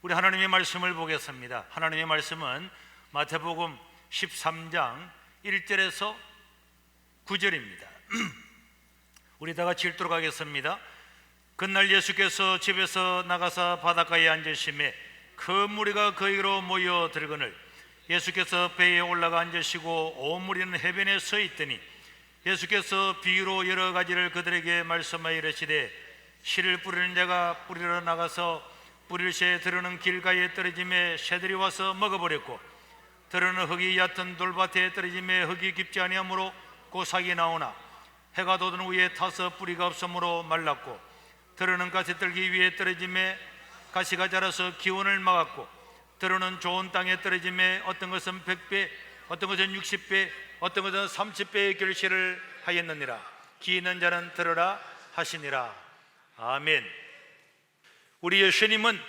우리 하나님의 말씀을 보겠습니다. 하나님의 말씀은 마태복음 13장 1절에서 9절입니다. 우리 다 같이 읽도록 하겠습니다. 그날 예수께서 집에서 나가사 바닷가에 앉으심에 그 무리가 그에게로 모여 들거늘 예수께서 배에 올라가 앉으시고 온 무리는 해변에 서 있더니 예수께서 비유로 여러 가지를 그들에게 말씀하여 이르시되 씨를 뿌리는 자가 뿌리러 나가서 뿌릴 새 들으는 길가에 떨어짐에 새들이 와서 먹어버렸고 들으는 흙이 얕은 돌밭에 떨어짐에 흙이 깊지 아니하므로 고삭이 나오나 해가 돋은 후에 타서 뿌리가 없으므로 말랐고 들으는 가시떨기 위에 떨어짐에 가시가 자라서 기온을 막았고 들으는 좋은 땅에 떨어짐에 어떤 것은 100배 어떤 것은 60배 어떤 것은 30배의 결실을 하였느니라. 귀 있는 자는 들으라 하시니라. 아멘. 우리 예수님은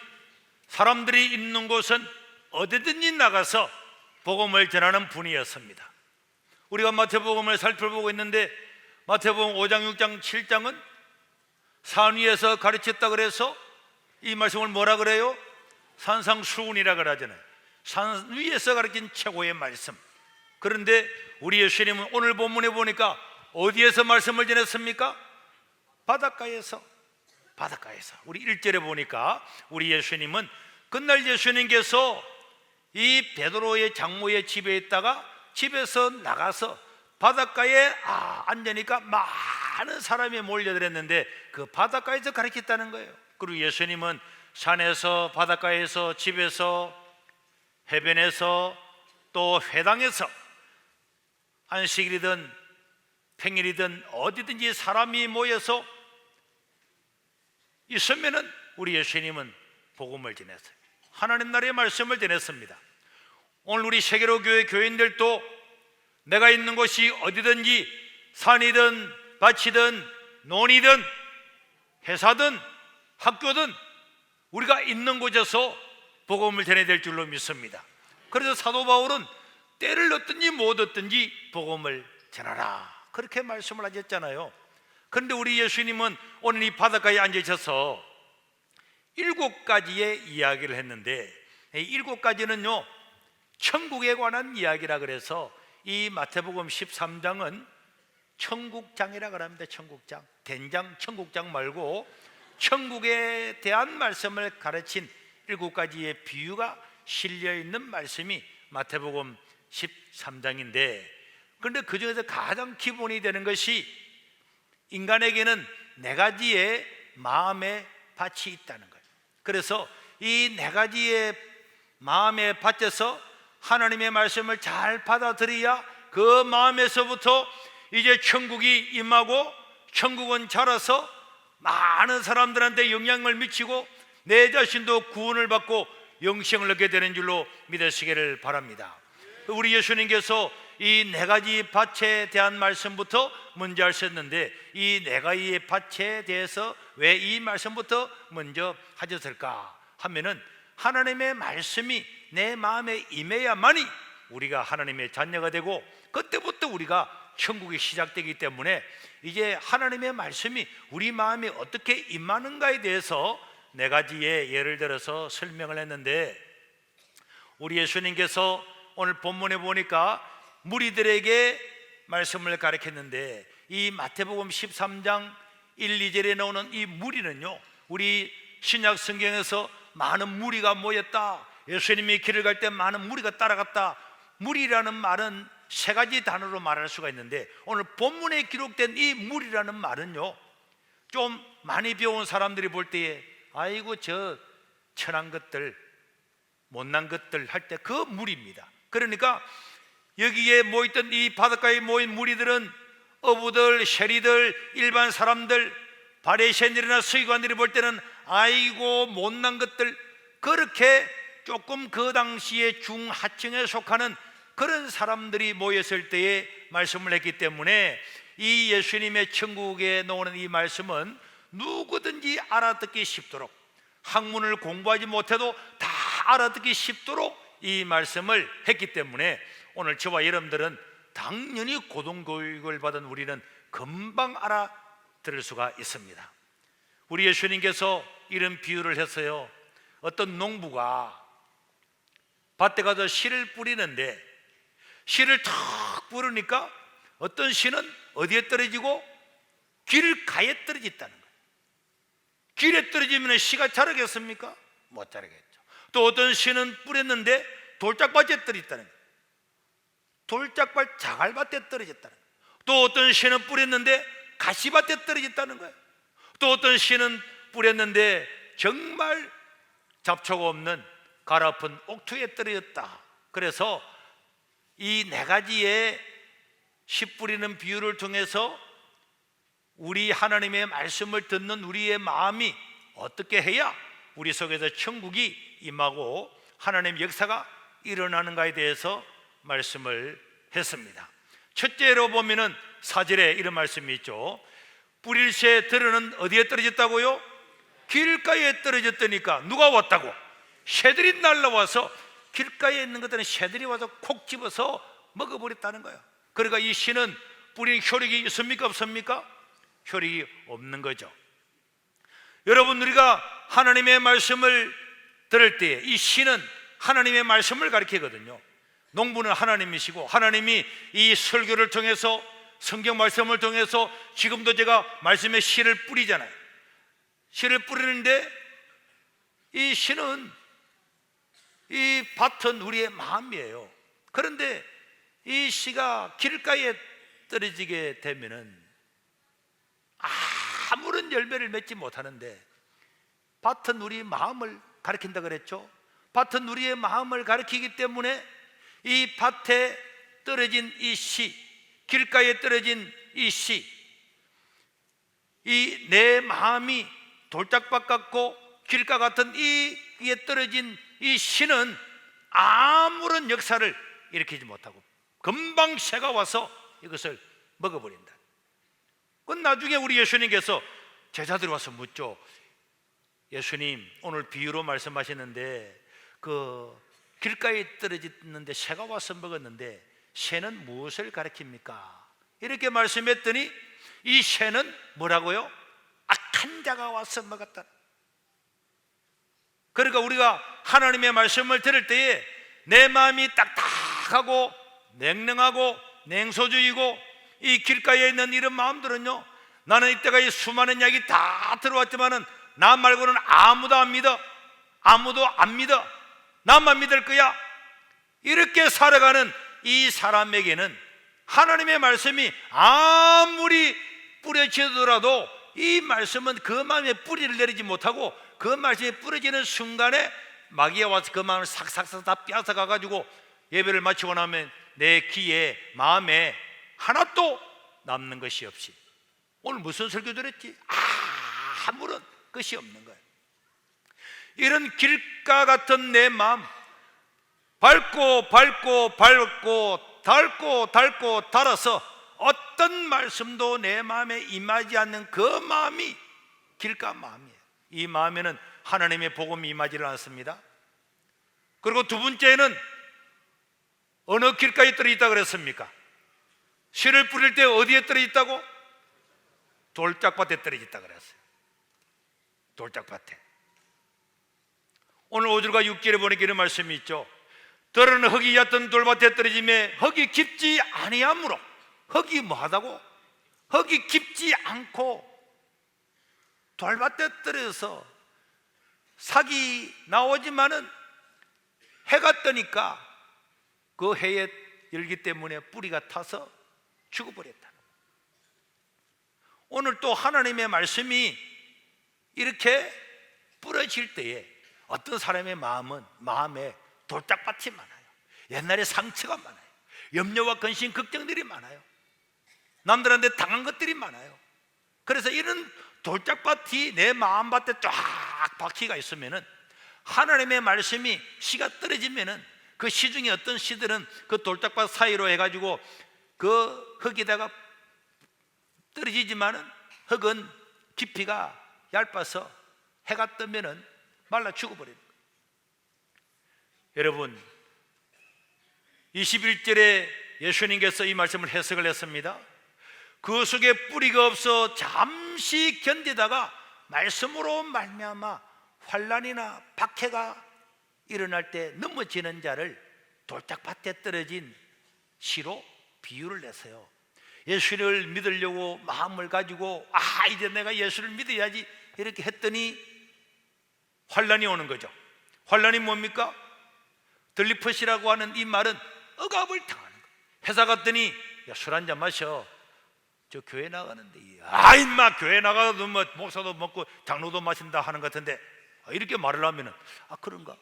사람들이 있는 곳은 어디든지 나가서 복음을 전하는 분이었습니다. 우리가 마태복음을 살펴보고 있는데 마태복음 5장, 6장, 7장은 산 위에서 가르쳤다 그래서 이 말씀을 뭐라 그래요? 산상수훈이라 그러잖아요. 산 위에서 가르친 최고의 말씀. 그런데 우리 예수님은 오늘 본문에 보니까 어디에서 말씀을 전했습니까? 바닷가에서. 우리 1절에 보니까 우리 예수님은 그날 예수님께서 이 베드로의 장모의 집에 있다가 집에서 나가서 바닷가에 앉으니까 많은 사람이 몰려들었는데 그 바닷가에서 가르쳤다는 거예요. 그리고 예수님은 산에서, 바닷가에서, 집에서, 해변에서, 또 회당에서 안식일이든 평일이든 어디든지 사람이 모여서 있으면은 우리 예수님은 복음을 전했어요. 하나님 나라의 말씀을 전했습니다. 오늘 우리 세계로 교회 교인들도 내가 있는 곳이 어디든지 산이든 밭이든 논이든 회사든 학교든 우리가 있는 곳에서 복음을 전해야 될 줄로 믿습니다. 그래서 사도 바울은 때를 얻든지 못 얻든지 복음을 전하라 그렇게 말씀을 하셨잖아요. 그런데 우리 예수님은 오늘 이 바닷가에 앉으셔서 7가지의 이야기를 했는데 이 7가지는요 천국에 관한 이야기라 그래서 이 마태복음 13장은 천국장이라 그럽니다. 천국장, 된장 천국장 말고 천국에 대한 말씀을 가르친 7가지의 비유가 실려있는 말씀이 마태복음 13장인데 그런데 그 중에서 가장 기본이 되는 것이 인간에게는 4가지의 마음의 밭이 있다는 거예요. 그래서 이 4가지의 마음의 밭에서 하나님의 말씀을 잘 받아들여야 그 마음에서부터 이제 천국이 임하고 천국은 자라서 많은 사람들한테 영향을 미치고 내 자신도 구원을 받고 영생을 얻게 되는 줄로 믿으시기를 바랍니다. 우리 예수님께서 이 4가지 밭에 대한 말씀부터 먼저 하셨는데 이 4가지의 밭에 대해서 왜 이 말씀부터 먼저 하셨을까 하면은 하나님의 말씀이 내 마음에 임해야만이 우리가 하나님의 자녀가 되고 그때부터 우리가 천국이 시작되기 때문에 이제 하나님의 말씀이 우리 마음에 어떻게 임하는가에 대해서 4가지의 예를 들어서 설명을 했는데 우리 예수님께서 오늘 본문에 보니까 무리들에게 말씀을 가르쳤는데 이 마태복음 13장 1, 2절에 나오는 이 무리는요 우리 신약 성경에서 많은 무리가 모였다, 예수님이 길을 갈 때 많은 무리가 따라갔다. 무리라는 말은 3가지 단어로 말할 수가 있는데 오늘 본문에 기록된 이 무리라는 말은요 좀 많이 배운 사람들이 볼 때에 아이고 저 천한 것들 못난 것들 할 때 그 무리입니다. 그러니까 여기에 모였던 이 바닷가에 모인 무리들은 어부들, 세리들, 일반 사람들, 바리새인들이나 서기관들이 볼 때는 아이고 못난 것들 그렇게 조금 그 당시에 중하층에 속하는 그런 사람들이 모였을 때에 말씀을 했기 때문에 이 예수님의 천국에 나오는 이 말씀은 누구든지 알아듣기 쉽도록 학문을 공부하지 못해도 다 알아듣기 쉽도록 이 말씀을 했기 때문에 오늘 저와 여러분들은 당연히 고등교육을 받은 우리는 금방 알아들을 수가 있습니다. 우리 예수님께서 이런 비유를 했어요. 어떤 농부가 밭에 가서 씨를 뿌리는데 씨를 탁 뿌리니까 어떤 씨는 어디에 떨어지고 길가에 떨어졌다는 거예요. 길에 떨어지면 씨가 자라겠습니까? 못 자라겠죠. 또 어떤 씨는 뿌렸는데 돌짝밭에 떨어졌다는 거예요. 돌짝밭 자갈밭에 떨어졌다는 거예요. 또 어떤 씨는 뿌렸는데 가시밭에 떨어졌다는 거예요. 또 어떤 씨는 뿌렸는데 정말 잡초가 없는 가라픈 옥토에 떨어졌다. 그래서 이 네 가지의 씨 뿌리는 비유를 통해서 우리 하나님의 말씀을 듣는 우리의 마음이 어떻게 해야 우리 속에서 천국이 임하고 하나님의 역사가 일어나는가에 대해서 말씀을 했습니다. 첫째로 보면은 4절에 이런 말씀이 있죠. 뿌릴 새 들은 어디에 떨어졌다고요? 길가에 떨어졌다니까. 누가 왔다고? 새들이 날라와서 길가에 있는 것들은 새들이 와서 콕 집어서 먹어버렸다는 거예요. 그러니까 이 씨는 뿌린 효력이 있습니까? 없습니까? 효력이 없는 거죠. 여러분, 우리가 하나님의 말씀을 들을 때 이 씨는 하나님의 말씀을 가리키거든요. 농부는 하나님이시고 하나님이 이 설교를 통해서 성경 말씀을 통해서 지금도 제가 말씀의 씨를 뿌리잖아요. 씨를 뿌리는데 이 씨는 이 밭은 우리의 마음이에요. 그런데 이 씨가 길가에 떨어지게 되면은 아무런 열매를 맺지 못하는데, 밭은 우리 마음을 가리킨다 그랬죠. 밭은 우리의 마음을 가리키기 때문에 이 밭에 떨어진 이 씨, 길가에 떨어진 이 씨, 이 내 마음이 돌짝밭 같고 길가 같은 이 위에 떨어진 이 씨는 아무런 역사를 일으키지 못하고 금방 새가 와서 이것을 먹어버린다. 그건 나중에 우리 예수님께서 제자들이 와서 묻죠. 예수님, 오늘 비유로 말씀하셨는데 그 길가에 떨어졌는데 새가 와서 먹었는데 새는 무엇을 가리킵니까? 이렇게 말씀했더니 이 새는 뭐라고요? 악한 자가 와서 먹었다. 그러니까 우리가 하나님의 말씀을 들을 때에 내 마음이 딱딱하고 냉랭하고 냉소주의고 이 길가에 있는 이런 마음들은요, 나는 이때까지 수많은 이야기 다 들어왔지만은 나 말고는 아무도 안 믿어, 아무도 안 믿어, 나만 믿을 거야, 이렇게 살아가는 이 사람에게는 하나님의 말씀이 아무리 뿌려지더라도 이 말씀은 그 마음에 뿌리를 내리지 못하고 그 말씀이 뿌려지는 순간에 마귀가 와서 그 마음을 삭삭삭 다 빼앗아 가지고 예배를 마치고 나면 내 귀에 마음에 하나도 남는 것이 없이, 오늘 무슨 설교 들었지? 아무런 것이 없는 거예요. 이런 길가 같은 내 마음, 밟고 닳고 닳아서 어떤 말씀도 내 마음에 임하지 않는 그 마음이 길가 마음이에요. 이 마음에는 하나님의 복음이 임하지 않습니다. 그리고 두 번째는 어느 길가에 떨어졌다 그랬습니까? 씨를 뿌릴 때 어디에 떨어졌다고? 돌짝밭에 떨어졌다 그랬어요. 돌짝밭에. 오늘 5절과 6절에 보니까 이런 말씀이 있죠. 들은 흙이 얕은 돌밭에 떨어짐에 흙이 깊지 아니하므로. 흙이 뭐하다고? 흙이 깊지 않고 돌밭에 떨어져서 삭이 나오지만은 해가 뜨니까 그 해의 열기 때문에 뿌리가 타서 죽어버렸다. 오늘 또 하나님의 말씀이 이렇게 뿌려질 때에 어떤 사람의 마음에 돌짝밭이 많아요. 옛날에 상처가 많아요. 염려와 근심, 걱정들이 많아요. 남들한테 당한 것들이 많아요. 그래서 이런 돌짝밭이 내 마음밭에 쫙 박히가 있으면은 하나님의 말씀이 씨가 떨어지면은 그 씨 중에 어떤 씨들은 그 돌짝밭 사이로 해가지고 그 흙에다가 떨어지지만은 흙은 깊이가 얇아서 해가 뜨면은 말라 죽어버립니다. 여러분, 21절에 예수님께서 이 말씀을 해석을 했습니다. 그 속에 뿌리가 없어 잠시 견디다가 말씀으로 말미암아 환난이나 박해가 일어날 때 넘어지는 자를 돌짝밭에 떨어진 시로 비유를 냈어요. 예수를 믿으려고 마음을 가지고 이제 내가 예수를 믿어야지 이렇게 했더니 환난이 오는 거죠. 환난이 뭡니까? 들리퍼시라고 하는 이 말은 억압을 당하는 거예요. 회사 갔더니 술 한잔 마셔. 저 교회 나가는데 임마 교회 나가도 뭐 목사도 먹고 장로도 마신다 하는 것 같은데 이렇게 말을 하면은 그런가?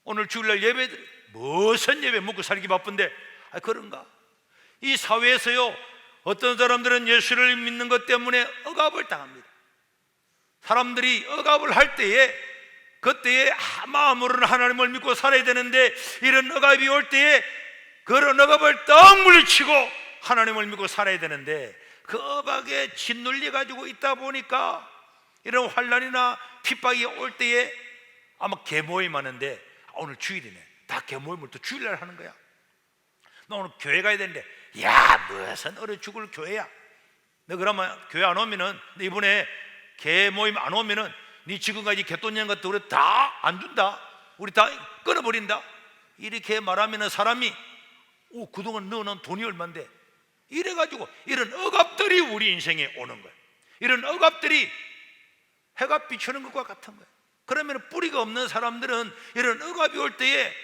오늘 주일날 예배 무슨 예배 먹고 살기 바쁜데 그런가? 이 사회에서요 어떤 사람들은 예수를 믿는 것 때문에 억압을 당합니다. 사람들이 억압을 할 때에 그때에 마음으로는 하나님을 믿고 살아야 되는데 이런 억압이 올 때에 그런 억압을 딱 물리치고 하나님을 믿고 살아야 되는데 그 억압에 짓눌려 가지고 있다 보니까 이런 환난이나 핍박이 올 때에 아마 개모임 하는데 오늘 주일이네. 다 개모임을 또 주일날 하는 거야. 너 오늘 교회 가야 되는데 무슨 얼어 죽을 교회야. 너 그러면 교회 안 오면은 이번에 개모임 안 오면은 네 지금까지 개돈년 같은 우리 다 안 준다. 우리 다 끊어버린다. 이렇게 말하면은 사람이 그동안 너는 돈이 얼만데 이래가지고 이런 억압들이 우리 인생에 오는 거예요. 이런 억압들이 해가 비추는 것과 같은 거예요. 그러면 뿌리가 없는 사람들은 이런 억압이 올 때에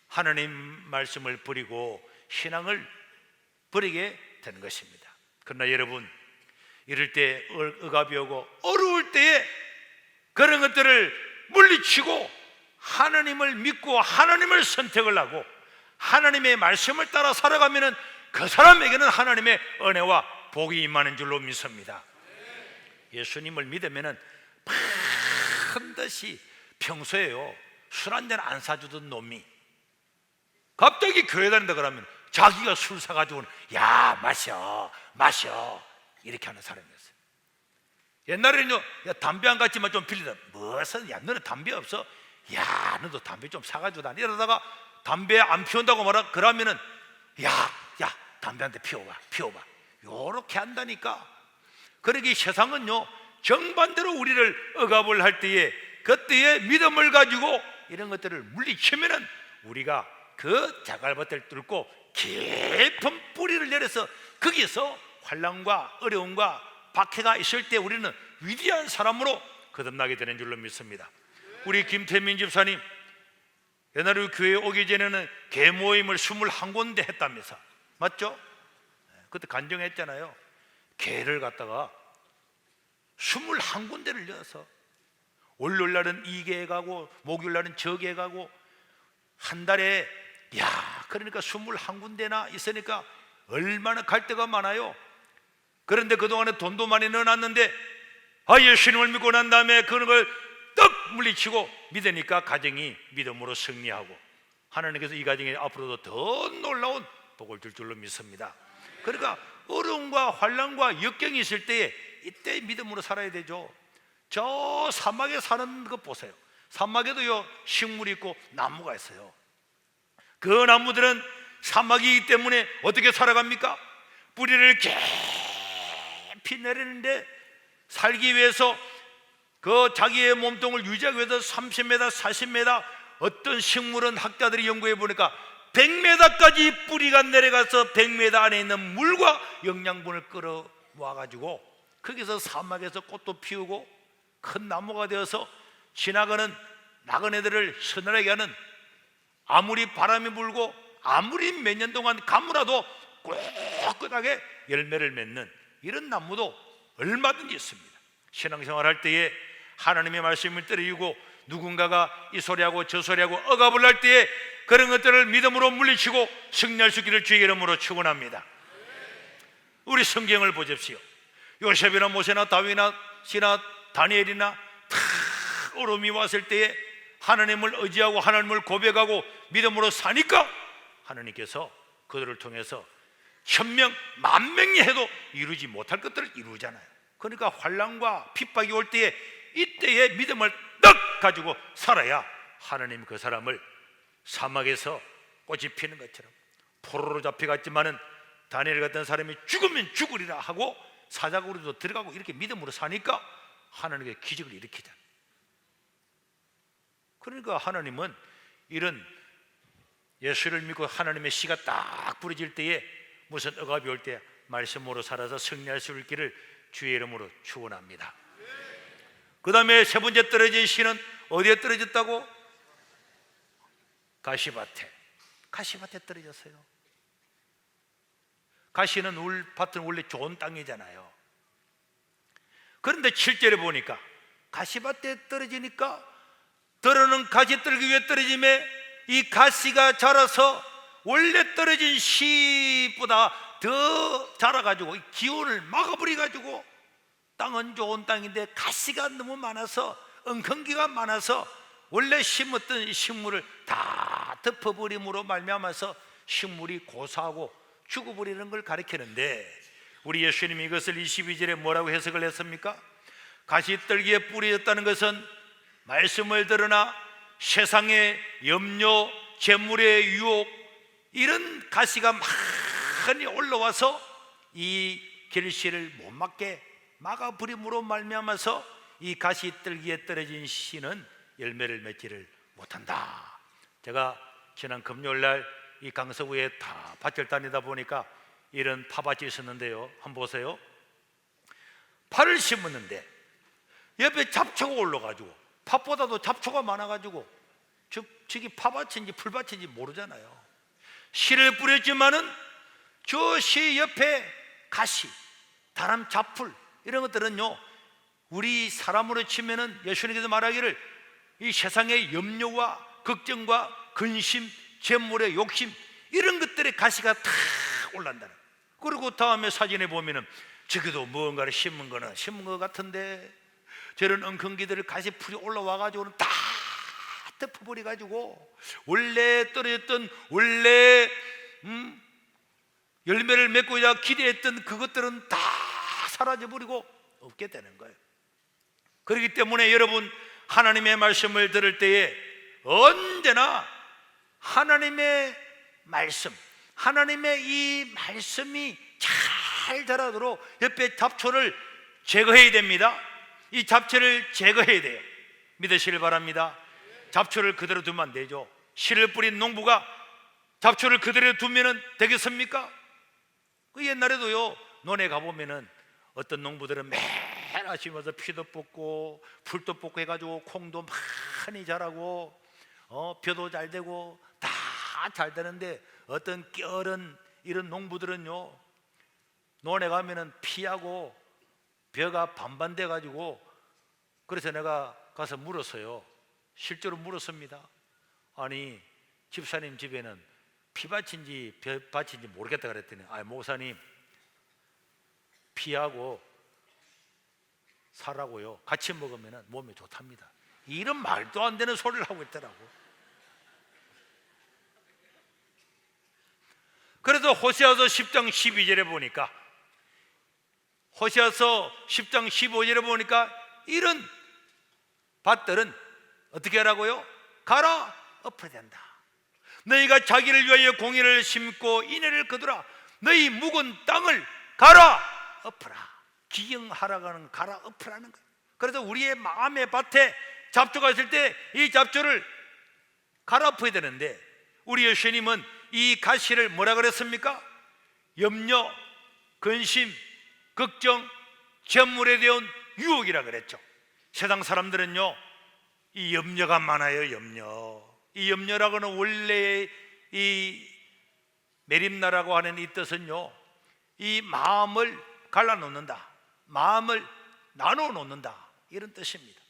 하나님 말씀을 버리고 신앙을 버리게 되는 것입니다. 그러나 여러분, 이럴 때 억압이 오고 어려울 때에 그런 것들을 물리치고 하나님을 믿고 하나님을 선택을 하고 하나님의 말씀을 따라 살아가면 그 사람에게는 하나님의 은혜와 복이 임하는 줄로 믿습니다. 예수님을 믿으면 반드시 평소에요 술 한잔 안 사주던 놈이 갑자기 교회 다닌다 그러면 자기가 술 사가지고는 마셔 이렇게 하는 사람이었어요. 옛날에는요 담배 한 가지만 좀 빌리다 무슨 너는 담배 없어? 너도 담배 좀 사가지고 다니. 이러다가 담배 안 피운다고 말하 그러면은 담배 한 대 피워봐 요렇게 한다니까. 그러기 세상은요 정반대로 우리를 억압을 할 때에 그때의 믿음을 가지고 이런 것들을 물리치면은 우리가 그 자갈밭을 뚫고 깊은 뿌리를 내려서 거기서 환난과 어려움과 박해가 있을 때 우리는 위대한 사람으로 거듭나게 되는 줄로 믿습니다. 우리 김태민 집사님 옛날에 교회에 오기 전에는 개모임을 21군데 했다면서 맞죠? 그때 간증했잖아요. 개를 갖다가 21군데를 열어서 월요일날은 이 개 가고 목요일날은 저 개 가고 한 달에 그러니까 21군데나 있으니까 얼마나 갈 데가 많아요. 그런데 그동안에 돈도 많이 넣어놨는데 예수님을 믿고 난 다음에 그런 걸 떡 물리치고 믿으니까 가정이 믿음으로 승리하고 하나님께서 이 가정에 앞으로도 더 놀라운 복을 줄 줄로 믿습니다. 그러니까 어려움과 환난과 역경이 있을 때에 이때 믿음으로 살아야 되죠. 저 사막에 사는 것 보세요. 사막에도요 식물이 있고 나무가 있어요. 그 나무들은 사막이기 때문에 어떻게 살아갑니까? 뿌리를 깊이 내리는데 살기 위해서 그 자기의 몸통을 유지하기 위해서 30m, 40m, 어떤 식물은 학자들이 연구해 보니까 100m까지 뿌리가 내려가서 100m 안에 있는 물과 영양분을 끌어와 가지고 거기서 사막에서 꽃도 피우고 큰 나무가 되어서 지나가는 나그네들을 서늘하게 하는, 아무리 바람이 불고 아무리 몇 년 동안 가물어도 꿋꿋하게 열매를 맺는 이런 나무도 얼마든지 있습니다. 신앙생활 할 때에 하나님의 말씀을 들이고 누군가가 이 소리하고 저 소리하고 억압을 할 때에 그런 것들을 믿음으로 물리치고 승리할 수 있기를 주의 이름으로 축원합니다. 우리 성경을 보십시오. 요셉이나 모세나 다윗이나 시나 다니엘이나 다 어려움이 왔을 때에 하나님을 의지하고 하나님을 고백하고 믿음으로 사니까 하나님께서 그들을 통해서 1000명, 10,000명이 해도 이루지 못할 것들을 이루잖아요. 그러니까 환난과 핍박이 올 때에 이때에 믿음을 떡 가지고 살아야 하나님 그 사람을 사막에서 꽃이 피는 것처럼 포로로 잡혀갔지만은 다니엘 같은 사람이 죽으면 죽으리라 하고 사자굴에도 들어가고 이렇게 믿음으로 사니까 하나님께 기적을 일으키잖아요. 그러니까 하나님은 이런 예수를 믿고 하나님의 씨가 딱 부러질 때에 무슨 억압이 올 때 말씀으로 살아서 승리할 수 있기를 주의 이름으로 축원합니다. 그 다음에 세 번째 떨어진 씨는 어디에 떨어졌다고? 가시밭에. 가시밭에 떨어졌어요. 가시는 밭은 원래 좋은 땅이잖아요. 그런데 7절에 보니까 가시밭에 떨어지니까 떨어는 가시 떨기 위해 떨어짐에 이 가시가 자라서 원래 떨어진 씨보다 더 자라가지고 기온을 막아버려가지고 땅은 좋은 땅인데 가시가 너무 많아서 엉겅기가 많아서 원래 심었던 식물을 다 덮어버림으로 말미암아서 식물이 고사하고 죽어버리는 걸 가리키는데 우리 예수님이 이것을 22절에 뭐라고 해석을 했습니까? 가시떨기에 뿌려졌다는 것은 말씀을 들으나 세상의 염려, 재물의 유혹 이런 가시가 많이 올라와서 이 결실을 못 막게 막아버림으로 말미암아서 이 가시떨기에 떨어진 씨는 열매를 맺지를 못한다. 제가 지난 금요일날 이 강서구에 다 밭을 다니다 보니까 이런 파밭이 있었는데요, 한번 보세요. 파를 심었는데 옆에 잡초가 올라가지고 팥보다도 잡초가 많아가지고 저기 파밭인지 풀밭인지 모르잖아요. 씨를 뿌렸지만은 저 씨 옆에 가시, 다람, 잡풀 이런 것들은요, 우리 사람으로 치면은 예수님께서 말하기를 이 세상의 염려와 걱정과 근심, 재물의 욕심 이런 것들의 가시가 다 올라온다는 거예요. 그리고 다음에 사진에 보면은 저기도 무언가를 심은 것 같은데 저런 엉겅기들을 가시풀이 올라와가지고는 다 덮어버려가지고 원래 떨어졌던 원래 열매를 맺고자 기대했던 그것들은 다 사라져버리고 없게 되는 거예요. 그렇기 때문에 여러분 하나님의 말씀을 들을 때에 언제나 하나님의 말씀, 하나님의 이 말씀이 잘 자라도록 옆에 잡초를 제거해야 됩니다. 이 잡초를 제거해야 돼요. 믿으시길 바랍니다. 잡초를 그대로 두면 안 되죠. 씨를 뿌린 농부가 잡초를 그대로 두면 되겠습니까? 그 옛날에도요, 논에 가보면은 어떤 농부들은 매일 아침에 와서 피도 뽑고 풀도 뽑고 해가지고 콩도 많이 자라고 벼도 잘 되고 다 잘 되는데 어떤 껴른 이런 농부들은요, 논에 가면은 피하고 벼가 반반 돼가지고, 그래서 내가 가서 물었어요. 실제로 물었습니다. 아니 집사님 집에는 피밭인지 벼밭인지 모르겠다 그랬더니 목사님 피하고 살라고요, 같이 먹으면 몸에 좋답니다. 이런 말도 안 되는 소리를 하고 있더라고. 그래서 호세아서 10장 12절에 보니까, 호세아서 10장 15절에 보니까 이런 밭들은 어떻게 하라고요? 갈아 엎어야 된다. 너희가 자기를 위하여 공의를 심고 인애를 거두라. 너희 묵은 땅을 갈아 엎어라. 기경하라고 하는 갈아 엎으라는 거예요. 그래서 우리의 마음의 밭에 잡초가 있을 때 이 잡초를 갈아 엎어야 되는데, 우리 예수님은 이 가시를 뭐라 그랬습니까? 염려, 근심, 걱정, 재물에 대한 유혹이라 그랬죠. 세상 사람들은요, 이 염려가 많아요. 이 염려라고는 원래 이 메림나라고 하는 이 뜻은요, 이 마음을 갈라놓는다, 마음을 나눠 놓는다, 이런 뜻입니다.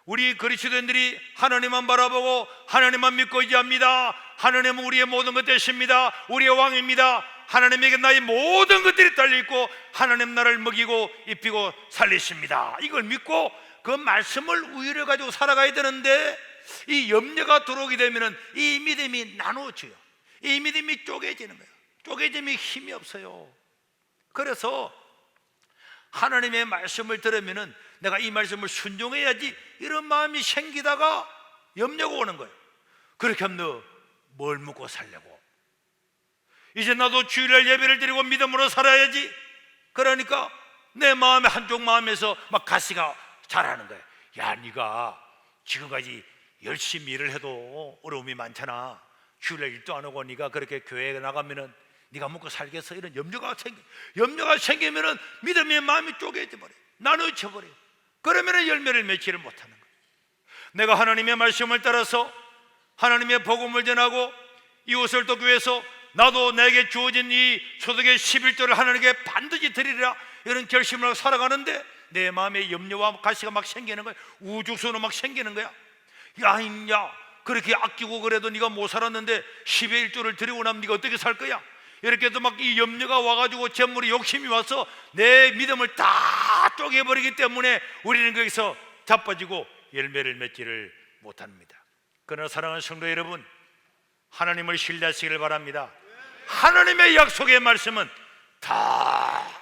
우리 그리스도인들이 하나님만 바라보고 하나님만 믿고 의지합니다. 하나님은 우리의 모든 것 되십니다. 우리의 왕입니다. 하나님에게 나의 모든 것들이 달려있고 하나님 나를 먹이고 입히고 살리십니다. 이걸 믿고 그 말씀을 우유를 가지고 살아가야 되는데, 이 염려가 들어오게 되면 이 믿음이 나누어져요. 이 믿음이 쪼개지는 거예요. 쪼개지면 힘이 없어요. 그래서 하나님의 말씀을 들으면 내가 이 말씀을 순종해야지, 이런 마음이 생기다가 염려가 오는 거예요. 그렇게 하면 너 뭘 먹고 살려고? 이제 나도 주일날 예배를 드리고 믿음으로 살아야지. 그러니까 내 마음의 한쪽 마음에서 막 가시가 잘하는 거야. 야, 네가 지금까지 열심히 일을 해도 어려움이 많잖아. 주일날 일도 안 하고 네가 그렇게 교회에 나가면은 네가 먹고 살겠어? 이런 염려가 생기면은 믿음의 마음이 쪼개져 버려, 나눠져 버려. 그러면은 열매를 맺지를 못하는 거야. 내가 하나님의 말씀을 따라서 하나님의 복음을 전하고 이웃을 돕기 위해서 나도 내게 주어진 이 소득의 11조를 하나님께 반드시 드리리라, 이런 결심을 하고 살아가는데 내 마음에 염려와 가시가 막 생기는 거야. 우죽순으로 막 생기는 거야. 야, 임야, 그렇게 아끼고 그래도 네가 못 살았는데 10의 1조를 드리고 나면 네가 어떻게 살 거야? 이렇게 해도 막 이 염려가 와가지고 재물에 욕심이 와서 내 믿음을 다 쪼개버리기 때문에 우리는 거기서 자빠지고 열매를 맺지를 못합니다. 그러나 사랑하는 성도 여러분, 하나님을 신뢰하시기를 바랍니다. 하나님의 약속의 말씀은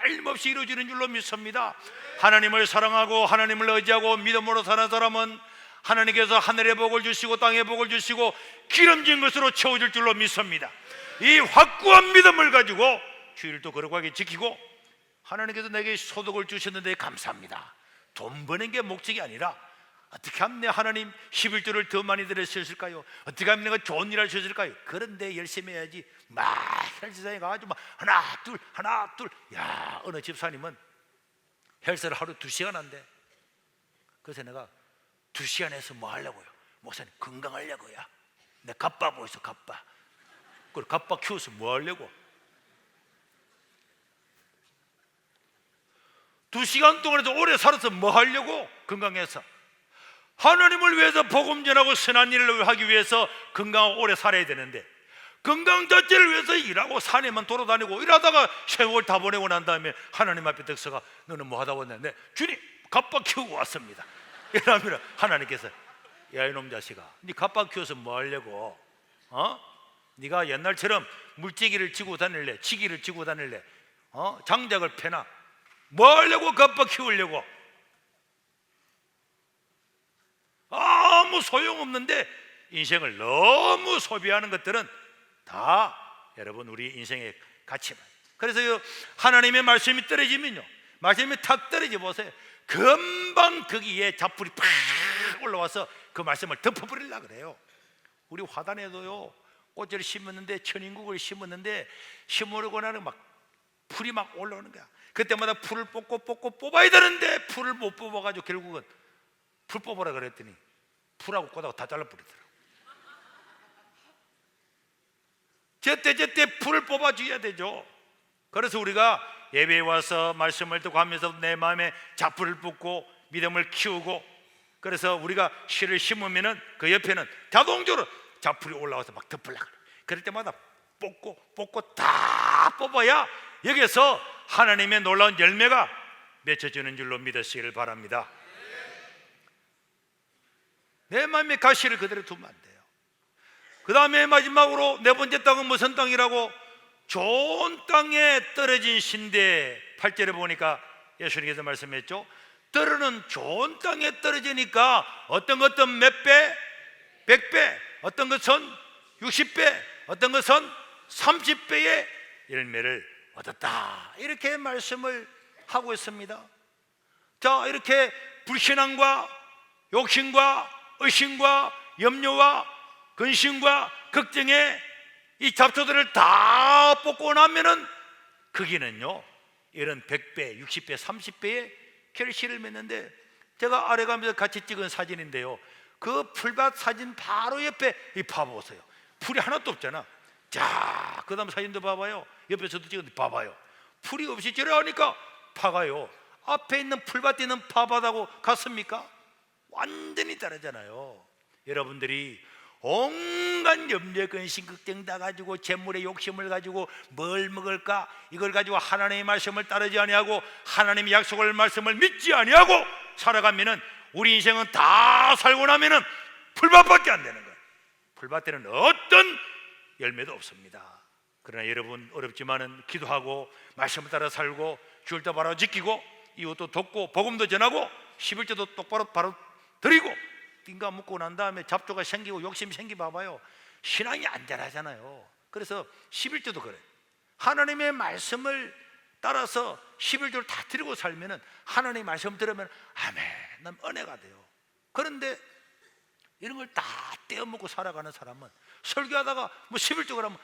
틀림없이 이루어지는 줄로 믿습니다. 하나님을 사랑하고 하나님을 의지하고 믿음으로 사는 사람은 하나님께서 하늘의 복을 주시고 땅의 복을 주시고 기름진 것으로 채워줄 줄로 믿습니다. 이 확고한 믿음을 가지고 주일도 거룩하게 지키고, 하나님께서 내게 소득을 주셨는데 감사합니다. 돈 버는 게 목적이 아니라 어떻게 하면 내 하나님 11조를 더 많이 드릴 수 있을까요? 어떻게 하면 내가 좋은 일을 할 수 있을까요? 그런데 열심히 해야지. 막 헬스장에 가가지고 막 하나 둘. 야, 어느 집사님은 헬스를 하루 2시간 한대. 그래서 내가 2시간 해서 뭐 하려고요? 목사님, 건강하려고요. 내 갑바 보이소, 갑바. 그걸 갑바 키워서 뭐 하려고? 2시간 동안에도 오래 살아서 뭐 하려고? 건강해서. 하나님을 위해서 복음 전하고 선한 일을 하기 위해서 건강하고 오래 살아야 되는데, 건강 자체를 위해서 일하고 산에만 돌아다니고 이러다가 세월 다 보내고 난 다음에 하나님 앞에 득서가 너는 뭐 하다 왔는데, 주님, 갑바 키우고 왔습니다. 이러면 하나님께서 야, 이놈 자식아, 네 갑바 키워서 뭐 하려고? 네가 옛날처럼 물지기를 지고 다닐래? 치기를 지고 다닐래? 장작을 패나? 뭐 하려고 갑바 키우려고? 아무 소용없는데 인생을 너무 소비하는 것들은 다 여러분 우리 인생의 가치만. 그래서 하나님의 말씀이 떨어지면요, 말씀이 탁 떨어져 보세요. 금방 거기에 잡풀이 팍 올라와서 그 말씀을 덮어버리려고 그래요. 우리 화단에도요, 꽃을 심었는데, 천인국을 심었는데 심으려고 나는 막 풀이 막 올라오는 거야. 그때마다 풀을 뽑고 뽑아야 되는데 풀을 못 뽑아가지고 결국은 풀 뽑으라 그랬더니 풀하고 꽃하고 다 잘라버리더라고. 제때 풀을 뽑아줘야 되죠. 그래서 우리가 예배에 와서 말씀을 듣고 하면서 내 마음에 잡풀을 뽑고 믿음을 키우고, 그래서 우리가 씨를 심으면은 그 옆에는 자동적으로 잡풀이 올라와서 막 덮으려고 그래. 그럴 때마다 뽑고 다 뽑아야 여기서 하나님의 놀라운 열매가 맺혀지는 줄로 믿으시기를 바랍니다. 내 마음의 가시를 그대로 두면 안 돼요. 그 다음에 마지막으로 네 번째 땅은 무슨 땅이라고? 좋은 땅에 떨어진 신대. 8절에 보니까 예수님께서 말씀했죠. 떨어는 좋은 땅에 떨어지니까 어떤 것은 몇 배? 100배, 어떤 것은 60배, 어떤 것은 30배의 열매를 얻었다, 이렇게 말씀을 하고 있습니다. 자, 이렇게 불신앙과 욕심과 의심과 염려와 근심과 걱정의 이 잡초들을 다 뽑고 나면은 거기는요, 이런 100배, 60배, 30배의 결실을 맺는데, 제가 아래 가면서 같이 찍은 사진인데요, 그 풀밭 사진 바로 옆에 이 봐보세요. 풀이 하나도 없잖아. 자, 그 다음 사진도 봐봐요. 옆에서도 찍었는데 봐봐요. 풀이 없이 지나가니까 파가요. 앞에 있는 풀밭에 있는 파밭하고 같습니까? 완전히 다르잖아요. 여러분들이 온갖 염려, 근심, 걱정 다 가지고 재물의 욕심을 가지고 뭘 먹을까, 이걸 가지고 하나님의 말씀을 따르지 아니하고 하나님의 약속을 말씀을 믿지 아니하고 살아가면은 우리 인생은 다 살고 나면은 풀밭밖에 안 되는 거예요. 풀밭에는 어떤 열매도 없습니다. 그러나 여러분, 어렵지만은 기도하고 말씀을 따라 살고 주일도 바로 지키고 이웃도 돕고 복음도 전하고 11조도 똑바로 바로 드리고 띵가 묻고 난 다음에 잡초가 생기고 욕심이 생기 봐봐요. 신앙이 안 자라잖아요. 그래서 11조도 그래. 하나님의 말씀을 따라서 11조를 다 드리고 살면은 하나님 말씀 들으면 아멘, 난 은혜가 돼요. 그런데 이런 걸 다 떼어먹고 살아가는 사람은 설교하다가 뭐 11조 그러면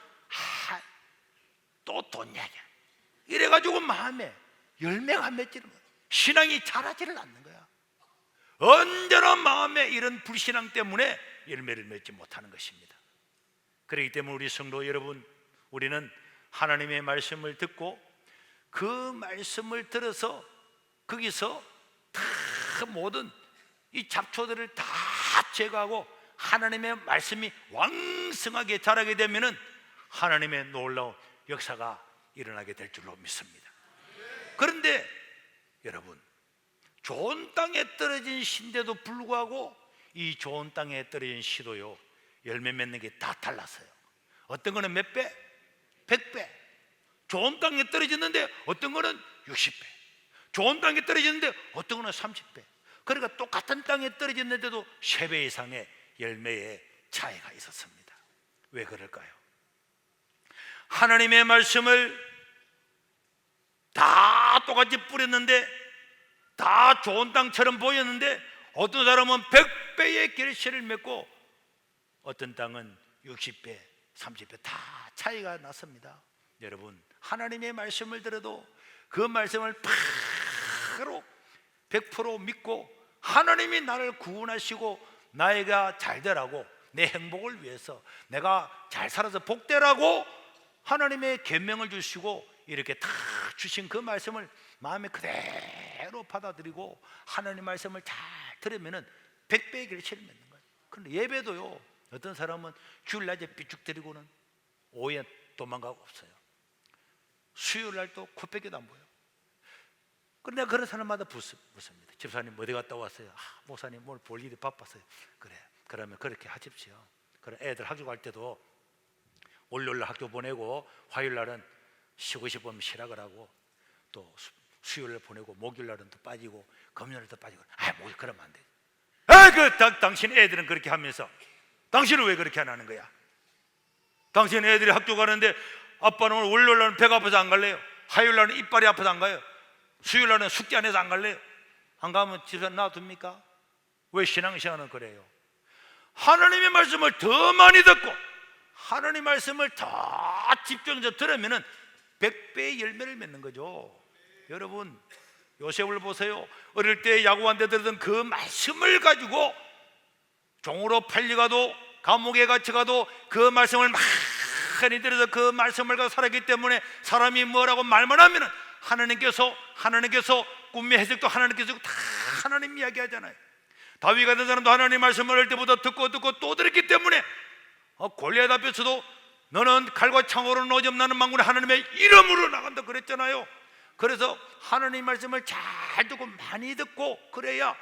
또 돈 얘기야. 이래가지고 마음에 열매가 안 맺지는 거야. 신앙이 자라지를 않는 거야. 언제나 마음에 이런 불신앙 때문에 열매를 맺지 못하는 것입니다. 그렇기 때문에 우리 성도 여러분, 우리는 하나님의 말씀을 듣고 그 말씀을 들어서 거기서 다 모든 이 잡초들을 다 제거하고 하나님의 말씀이 왕성하게 자라게 되면은 하나님의 놀라운 역사가 일어나게 될 줄로 믿습니다. 그런데 여러분, 좋은 땅에 떨어진 신데도 불구하고 이 좋은 땅에 떨어진 시도요, 열매 맺는 게 다 달랐어요. 어떤 거는 몇 배? 100배. 좋은 땅에 떨어졌는데 어떤 거는 60배. 좋은 땅에 떨어졌는데 어떤 거는 30배. 그러니까 똑같은 땅에 떨어졌는데도 3배 이상의 열매의 차이가 있었습니다. 왜 그럴까요? 하나님의 말씀을 다 똑같이 뿌렸는데 다 좋은 땅처럼 보였는데 어떤 사람은 100배의 결실을 맺고 어떤 땅은 60배, 30배 다 차이가 났습니다. 여러분, 하나님의 말씀을 들어도 그 말씀을 바로 100% 믿고 하나님이 나를 구원하시고 나이가 잘 되라고, 내 행복을 위해서 내가 잘 살아서 복되라고 하나님의 계명을 주시고 이렇게 다 주신 그 말씀을 마음에 그대로 받아들이고 하나님 말씀을 잘 들으면은 100배의 결실을 맺는 거예요. 그런데 예배도요, 어떤 사람은 주일날에 삐죽거리고는 오후에 도망가고 없어요. 수요일날도 코빼기도 안 보여. 그런데 그런 사람마다 묻습니다. 집사님 어디 갔다 왔어요? 목사님 오늘 볼 일이 바빴어요. 그래, 그러면 그렇게 하십시오. 그래, 애들 학교 갈 때도 월요일날 학교 보내고 화요일날은 쉬고 싶으면 쉬라 그러고, 또 수요일날 보내고 목요일날은 또 빠지고 금요일날도 빠지고. 뭐 그러면 안 돼. 당신 애들은 그렇게 하면서 당신은 왜 그렇게 안 하는 거야? 당신 애들이 학교 가는데 아빠는 오늘 월요일날은 배가 아파서 안 갈래요? 화요일날은 이빨이 아파서 안 가요? 수요일날은 숙제 안 해서 안 갈래요? 안 가면 집에 놔둡니까? 왜 신앙생활은 그래요? 하나님의 말씀을 더 많이 듣고 하나님 말씀을 더 집중해서 들으면은 100배의 열매를 맺는 거죠. 여러분, 요셉을 보세요. 어릴 때 야곱한테 들었던 그 말씀을 가지고 종으로 팔려가도 감옥에 갇혀가도 그 말씀을 많이 들어서 그 말씀을 가지고 살았기 때문에 사람이 뭐라고 말만 하면은 하나님께서 꿈의 해석도 하나님께서 다 하나님 이야기하잖아요. 다윗 같은 사람도 하나님 말씀을 할 때보다 듣고 또 들었기 때문에 골리앗 앞에서도 너는 칼과 창으로 노점나는 망군의 하나님의 이름으로 나간다 그랬잖아요. 그래서 하나님 말씀을 잘 듣고 많이 듣고 그래야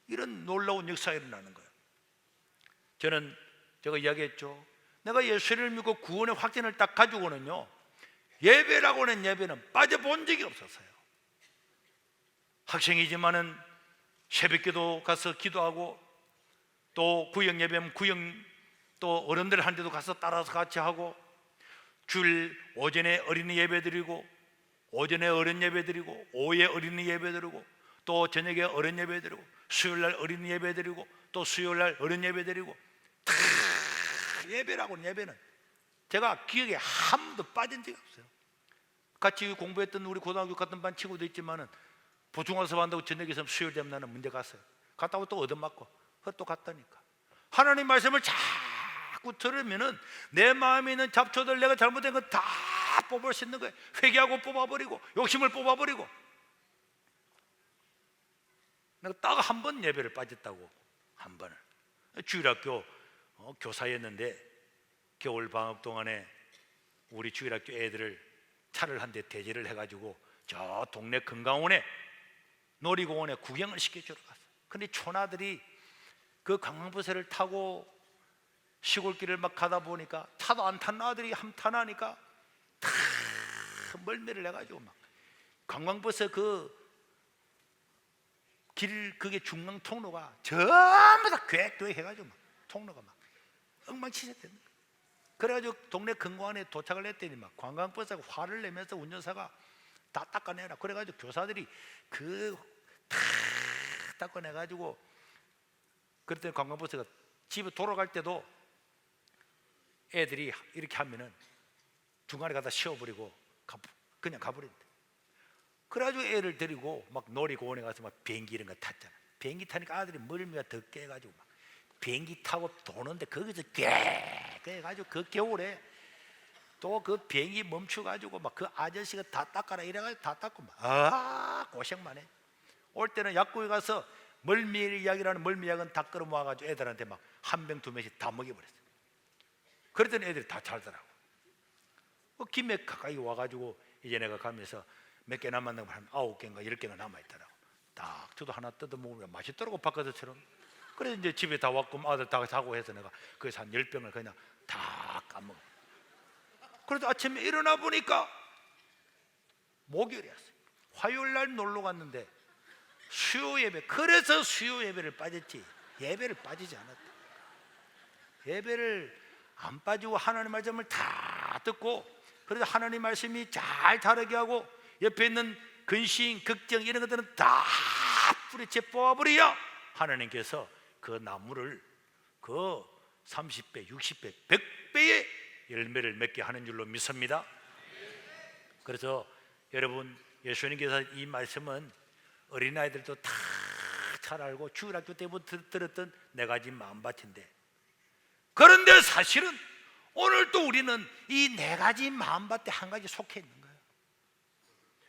이런 놀라운 역사가 일어나는 거예요. 제가 이야기했죠. 내가 예수를 믿고 구원의 확신을 딱 가지고는요, 예배라고 하는 예배는 빠져본 적이 없었어요. 학생이지만은 새벽기도 가서 기도하고, 또 구역 예배면 구역, 또 어른들 한 데도 가서 따라서 같이 하고, 주일 오전에 어린이 예배 드리고, 오전에 어른 예배 드리고, 오후에 어린이 예배 드리고, 또 저녁에 어른 예배 드리고, 수요일날 어린이 예배 드리고, 또 수요일날 어른 예배 드리고, 다 예배라고는 예배는 제가 기억에 한 번도 빠진 적이 없어요. 같이 공부했던 우리 고등학교 같은 반 친구도 있지만은 보충학습 한다고 저녁에서 수요일 되면 나는 문제 갔어요. 갔다 오고 또 얻어맞고 또 갔다니까. 하나님 말씀을 자꾸 들으면은 내 마음에 있는 잡초들, 내가 잘못된 거 다 뽑을 수 있는 거예요. 회개하고 뽑아버리고 욕심을 뽑아버리고. 내가 딱 한 번 예배를 빠졌다고. 한 번을. 주일학교 교사였는데 겨울 방학 동안에 우리 주일학교 애들을 차를 한 대 대지를 해가지고 저 동네 금강원에 놀이공원에 구경을 시켜주러 갔어요. 근데 촌아들이 그 관광버스를 타고 시골길을 막 가다 보니까 차도 안 탄 아들이 함탄하니까 다 멀미를 해가지고 막 관광버스 그게 중앙 통로가 전부 다 괴괴 해가지고 막 통로가 막 엉망진창됐는 거예요. 그래가지고 동네 금강원에 도착을 했더니 막 관광버스가 화를 내면서 운전사가 다 닦아내라. 그래가지고 교사들이 다 닦아내가지고, 그랬더니 관광버스가 집에 돌아갈 때도 애들이 이렇게 하면은 중간에 가다 쉬어버리고 그냥 가버린대. 그래가지고 애를 데리고 막 놀이공원에 가서 막 비행기 이런 거 탔잖아. 비행기 타니까 아들이 멀미가 더 깨가지고 막 비행기 타고 도는데 거기서 깨가지고 그 겨울에 또 그 비행기 멈춰가지고 막 그 아저씨가 다 닦아라 이래가지고 다 닦고 막 고생만 해. 올 때는 약국에 가서 멀미약이라는 멀미약은 다 끌어 모아가지고 애들한테 막 한 병 두 병씩 다 먹여버렸어. 그랬더니 애들이 다 잘더라고. 김에 가까이 와가지고 이제 내가 가면서 몇 개 남았는 거 한 9개인가 10개가 남아있더라고. 딱 저도 하나 뜯어 먹으면 맛있더라고, 바깥처럼. 그래서 이제 집에 다 왔고 아들 다 자고 해서 내가 거기서 한 10병을 그냥 다 까먹어. 그래도 아침에 일어나 보니까 목요일이었어요. 화요일 날 놀러 갔는데 수요 예배. 그래서 수요 예배를 빠졌지 예배를 빠지지 않았다. 예배를 안 빠지고 하나님 말씀을 다 듣고, 그래서 하나님 말씀이 잘 다르게 하고 옆에 있는 근심, 걱정 이런 것들은 다 뿌리채 뽑아버려야 하나님께서 그 나무를 그 30배, 60배, 100배의 열매를 맺게 하는 줄로 믿습니다. 그래서 여러분, 예수님께서 이 말씀은 어린아이들도 다 잘 알고 주일학교 때부터 들었던 4가지 마음밭인데, 그런데 사실은 오늘 또 우리는 이 4가지 마음밭에 한 가지 속해 있는 거예요.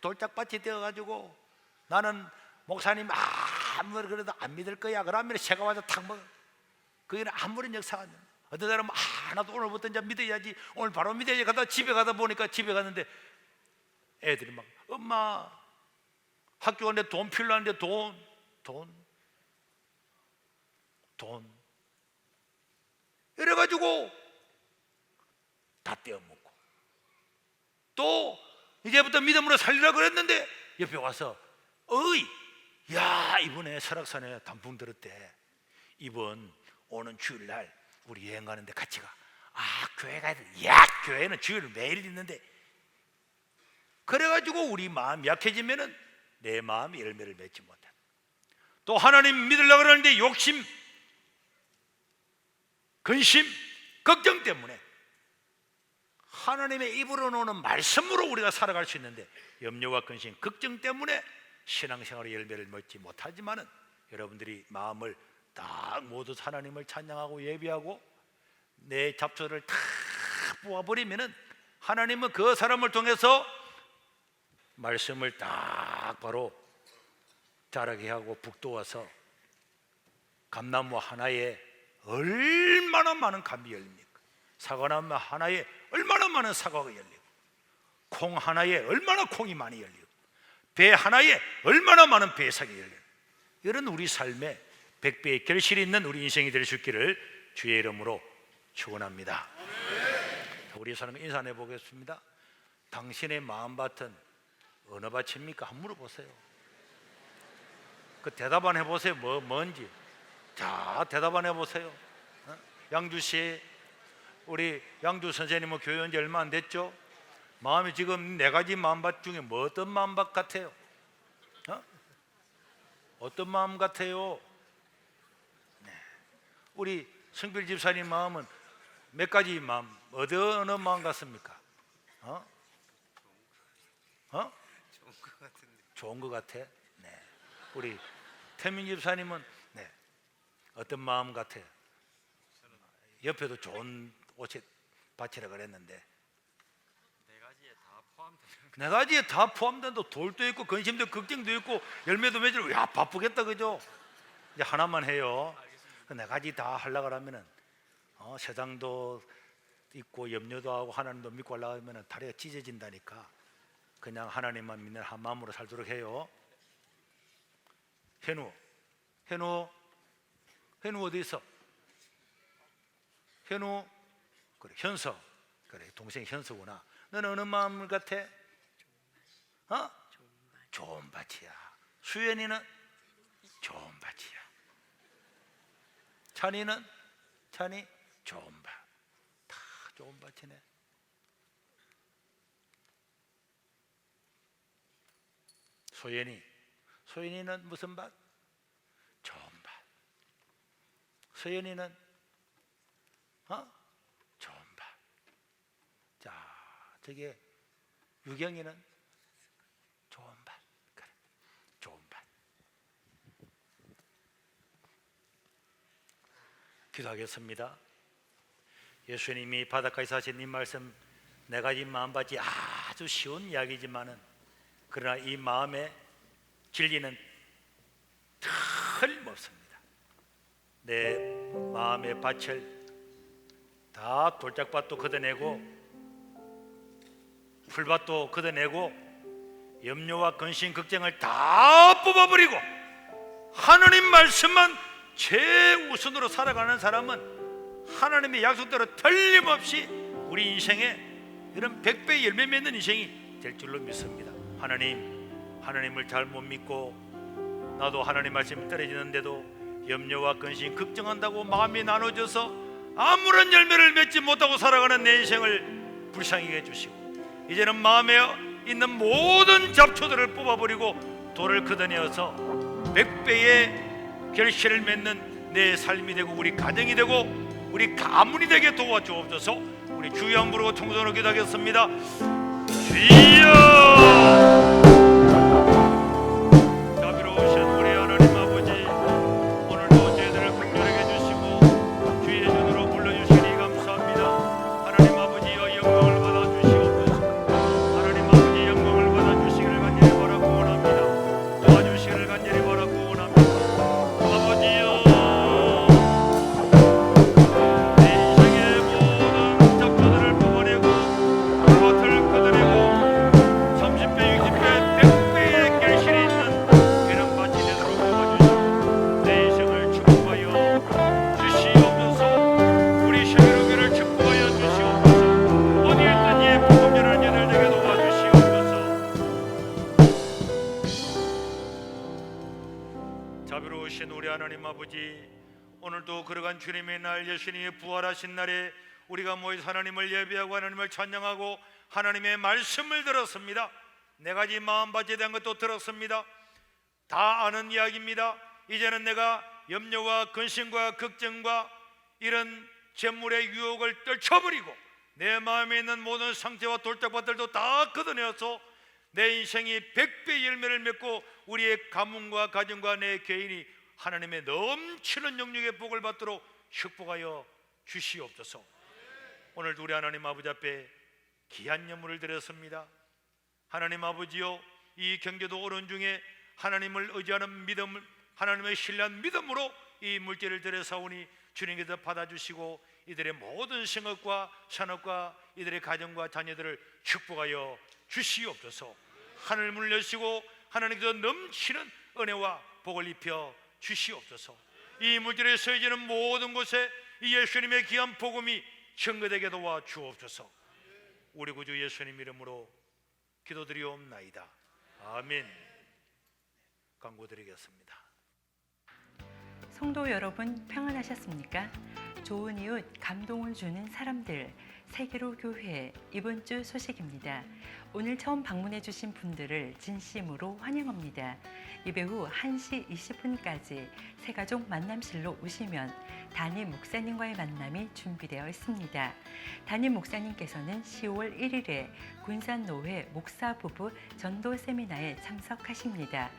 돌짝밭이 되어가지고 나는 목사님 아무리 그래도 안 믿을 거야 그러면 새가 와서 탁 먹어. 그게는 아무런 역사가 안 돼. 어떤 사람은 나도 오늘부터 이제 믿어야지, 오늘 바로 믿어야지 가다 집에 가다 보니까 집에 갔는데 애들이 막 엄마 학교 가는데 돈 필요한데 돈 이래가지고 다 떼어먹고, 또 이제부터 믿음으로 살리라 그랬는데 옆에 와서 야 이번에 설악산에 단풍 들었대. 이번 오는 주일날 우리 여행 가는데 같이 가. 교회 가야 돼. 야 교회는 주일을 매일 있는데. 그래가지고 우리 마음이 약해지면은 내 마음이 열매를 맺지 못해. 또 하나님 믿으려고 그러는데 욕심, 근심, 걱정 때문에 하나님의 입으로 나오는 말씀으로 우리가 살아갈 수 있는데 염려와 근심, 걱정 때문에 신앙생활의 열매를 맺지 못하지만은 여러분들이 마음을 딱 모두 하나님을 찬양하고 예배하고 내 잡초를 다 뽑아버리면은 하나님은 그 사람을 통해서 말씀을 딱 바로 자라게 하고 북돋아서 감나무 하나에 얼마나 많은 감이 열립니까? 사과나무 하나에 얼마나 많은 사과가 열리고, 콩 하나에 얼마나 콩이 많이 열리고, 배 하나에 얼마나 많은 배삭이 열리고, 이런 우리 삶에 100배의 결실이 있는 우리 인생이 될 수 있기를 주의 이름으로 축원합니다. 우리 사람 인사해 보겠습니다. 당신의 마음밭은 어느 밭입니까? 한번 물어보세요. 그 대답 안 해보세요. 뭔지. 자, 대답 안 해보세요. 양주시 우리 양주 선생님은 교회 온 지 얼마 안 됐죠? 마음이 지금 4가지 마음밭 중에 어떤 마음밭 같아요? 어떤 마음 같아요? 네. 우리 성필 집사님 마음은 몇 가지 마음, 어느 마음 같습니까? 좋은 것 같아. 네. 우리 태민 집사님은 네. 어떤 마음 같아요? 옆에도 좋은 옷에 밭이라 그랬는데 4가지에 다 포함된 돌도 있고 근심도 걱정도 있고 열매도 맺으고, 야 바쁘겠다 그죠? 이제 하나만 해요. 4가지 다 하려고 하면은 세상도 있고 염려도 하고 하나님도 믿고 하려고 하면은 다리가 찢어진다니까. 그냥 하나님만 믿는 한 마음으로 살도록 해요. 현우 어디 있어? 현우, 그래 현서, 그래 동생 현서구나. 너는 어느 마음 같아? 좋은 밭이야. 수연이는 좋은 밭이야. 찬이 좋은 밭. 다 좋은 밭이네. 소연이는 무슨 밭? 좋은 밭. 서연이는 좋은 밭. 자, 저게 유경이는 좋은 밭. 그래, 좋은 밭. 기도하겠습니다. 예수님이 바닷가에서 하신 이 말씀, 네 가지 마음밭이 아주 쉬운 이야기지만은 그러나 이 마음의 진리는 틀림없습니다. 내 마음의 밭을 다 돌짝밭도 걷어내고 풀밭도 걷어내고 염려와 근심 걱정을 다 뽑아버리고 하나님 말씀만 최우선으로 살아가는 사람은 하나님의 약속대로 틀림없이 우리 인생에 이런 100배의 열매 맺는 인생이 될 줄로 믿습니다. 하나님을 잘 못 믿고 나도 하나님 말씀이 떨어지는데도 염려와 근심 걱정한다고 마음이 나눠져서 아무런 열매를 맺지 못하고 살아가는 내 인생을 불쌍히 해주시고 이제는 마음에 있는 모든 잡초들을 뽑아버리고 돌을 걷어내어서 100배의 결실을 맺는 내 삶이 되고 우리 가정이 되고 우리 가문이 되게 도와주옵소서. 우리 주여 한번 부르고 통성으로 기도하겠습니다. 주여, 자비로우신 우리 하나님 아버지, 오늘도 저희들을 긍휼하게 해주시고 주의 전으로 불러주시니 감사합니다. 하나님 아버지여, 영광을 받아주시옵소서. 하나님 아버지, 영광을 받아주시기를 간절히 바라고 원합니다. 도와주시기를 간절히 바라고 원합니다. 아버지여, 자비로우신 우리 하나님 아버지, 오늘도 걸어간 주님의 날, 예수님이 부활하신 날에 우리가 모여 하나님을 예배하고 하나님을 찬양하고 하나님의 말씀을 들었습니다. 네 가지 마음밭에 대한 것도 들었습니다. 다 아는 이야기입니다. 이제는 내가 염려와 근심과 걱정과 이런 재물의 유혹을 떨쳐버리고 내 마음에 있는 모든 상처와 돌짝밭들도 다 걷어내어서 내 인생이 100배 열매를 맺고 우리의 가문과 가정과 내 개인이 하나님의 넘치는 영역의 복을 받도록 축복하여 주시옵소서. 오늘도 우리 하나님 아버지 앞에 귀한 예물을 드렸습니다. 하나님 아버지요, 이 경제도 어려운 중에 하나님을 의지하는 믿음을, 하나님의 신뢰한 믿음으로 이 물질을 드려사오니 주님께서 받아주시고 이들의 모든 생업과 산업과 이들의 가정과 자녀들을 축복하여 주시옵소서. 하늘 문을 여시고 하나님께서 넘치는 은혜와 복을 입혀 주시옵소서. 이 물질에 서해지는 모든 곳에 이 예수님의 귀한 복음이 증거되게 도와 주옵소서. 우리 구주 예수님 이름으로 기도드리옵나이다. 아멘. 광고 드리겠습니다. 성도 여러분, 평안하셨습니까? 좋은 이웃, 감동을 주는 사람들, 세계로 교회 이번 주 소식입니다. 오늘 처음 방문해 주신 분들을 진심으로 환영합니다. 예배 후 1시 20분까지 새가족 만남실로 오시면 담임 목사님과의 만남이 준비되어 있습니다. 담임 목사님께서는 10월 1일에 군산노회 목사 부부 전도 세미나에 참석하십니다.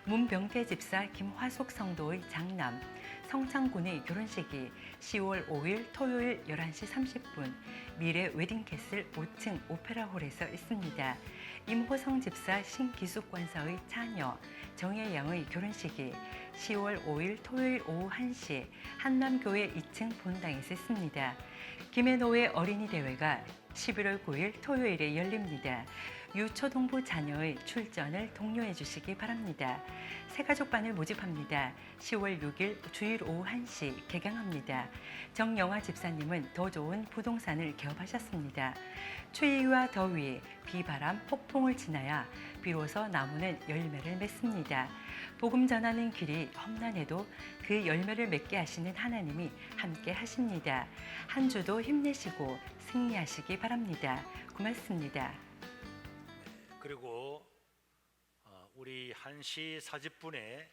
문병태 집사 김화숙 성도의 장남 성창군의 결혼식이 10월 5일 토요일 11시 30분 미래 웨딩캐슬 5층 오페라홀에서 있습니다. 임호성 집사 신기숙 권사의 자녀 정혜양의 결혼식이 10월 5일 토요일 오후 1시 한남교회 2층 본당에서 있습니다. 김해노회 어린이 대회가 11월 9일 토요일에 열립니다. 유초동부 자녀의 출전을 독려해 주시기 바랍니다. 새가족반을 모집합니다. 10월 6일 주일 오후 1시 개강합니다. 정영화 집사님은 더 좋은 부동산을 개업하셨습니다. 추위와 더위, 비바람, 폭풍을 지나야 비로소 나무는 열매를 맺습니다. 복음 전하는 길이 험난해도 그 열매를 맺게 하시는 하나님이 함께 하십니다. 한 주도 힘내시고 승리하시기 바랍니다. 고맙습니다. 그리고 우리 1시 40분에